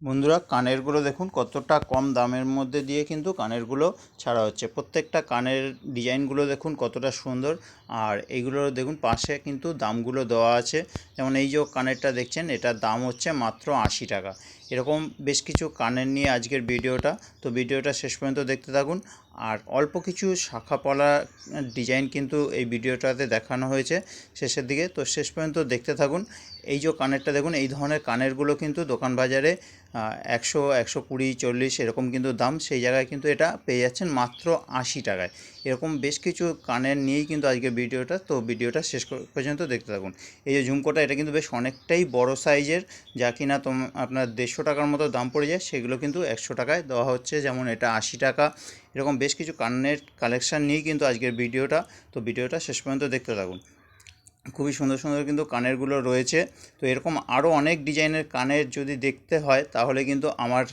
বন্ধুরা, কানেরগুলো দেখুন কতটা কম দামের মধ্যে দিয়ে কিন্তু কানেরগুলো ছাড়া হচ্ছে। প্রত্যেকটা কানের ডিজাইনগুলো দেখুন কতটা সুন্দর। আর এইগুলোর দেখুন পাশে কিন্তু দামগুলো দেওয়া আছে। যেমন এই যে কানেরটা দেখছেন, এটার দাম হচ্ছে মাত্র 80 টাকা। এরকম বেশ কিছু কানের নিয়ে আজকের ভিডিওটা। তো ভিডিওটা শেষ পর্যন্ত দেখতে থাকুন। আর অল্প কিছু শাখা পলা ডিজাইন কিন্তু এই ভিডিওটাতে দেখানো হয়েছে শেষের দিকে, তো শেষ পর্যন্ত দেখতে থাকুন। এই যে কানেরটা দেখুন, এই ধরনের কানেরগুলো কিন্তু দোকান বাজারে 100, 120, 40 এরকম কিন্তু দাম। সেই জায়গায় কিন্তু এটা পেয়ে যাচ্ছেন মাত্র 80 টাকায়। এরকম বেশ কিছু কানের নিয়েই কিন্তু আজকের ভিডিওটা। তো ভিডিওটা শেষ পর্যন্ত দেখতে থাকুন। এই যে ঝুমকোটা, এটা কিন্তু বেশ অনেকটাই বড় সাইজের, যা কিনা আপনার 150 টাকার মতো দাম পড়ে যায়, সেগুলো কিন্তু 100 টাকায় দেওয়া হচ্ছে। যেমন এটা 80 টাকা। এরকম বেশ কিছু কানের কালেকশান নিয়েই কিন্তু আজকের ভিডিওটা। তো ভিডিওটা শেষ পর্যন্ত দেখতে থাকুন। খুবই সুন্দর সুন্দর কিন্তু কানেরগুলো রয়েছে। তো এরকম আরও অনেক ডিজাইনের কানের যদি দেখতে হয়, তাহলে কিন্তু আমার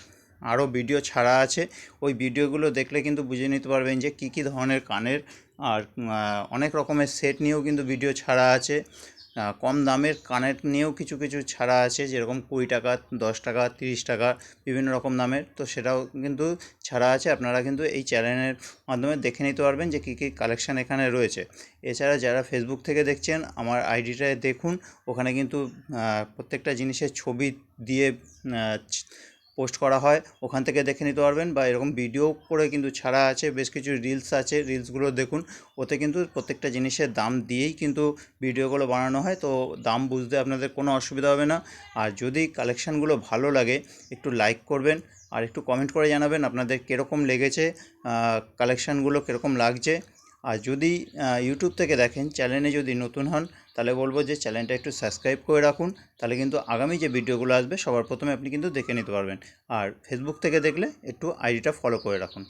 আরও ভিডিও ছাড়া আছে। ওই ভিডিওগুলো দেখলে কিন্তু বুঝে নিতে পারবেন যে কী কী ধরনের কানের। আর অনেক রকমের সেট নিয়েও কিন্তু ভিডিও ছাড়া আছে। কম দামের কানের নিয়েও কিছু কিছু ছাড়া আছে, যেরকম 20 টাকা, 10 টাকা, 30 টাকা, বিভিন্ন রকম দামের। তো সেটাও কিন্তু ছাড়া আছে। আপনারা কিন্তু এই চ্যানেলের মাধ্যমে দেখে নিতে পারবেন যে কী কী কালেকশান এখানে রয়েছে। এছাড়া যারা ফেসবুক থেকে দেখছেন, আমার আইডিটায় দেখুন, ওখানে কিন্তু প্রত্যেকটা জিনিসের ছবি দিয়ে পোস্ট করা হয়, ওখান থেকে দেখে নিতে পারবেন। বা এরকম ভিডিও করে কিন্তু ছাড়া আছে, বেশ কিছু রিলস আছে, রিলসগুলো দেখুন। ওতে কিন্তু প্রত্যেকটা জিনিসের দাম দিয়েই কিন্তু ভিডিওগুলো বানানো হয়। তো দাম বুঝতে আপনাদের কোনো অসুবিধা হবে না। আর যদি কালেকশানগুলো ভালো লাগে, একটু লাইক করবেন আর একটু কমেন্ট করে জানাবেন আপনাদের কীরকম লেগেছে, কালেকশানগুলো কীরকম লাগছে। আর যদি ইউটিউব থেকে দেখেন, চ্যানেলে যদি নতুন হন, তাহলে বলবো যে চ্যানেলটা একটু সাবস্ক্রাইব করে রাখুন। তাহলে কিন্তু আগামী যে ভিডিওগুলো আসবে সবার প্রথমে আপনি কিন্তু দেখে নিতে পারবেন। আর ফেসবুক থেকে দেখলে একটু আইডিটা ফলো করে রাখুন।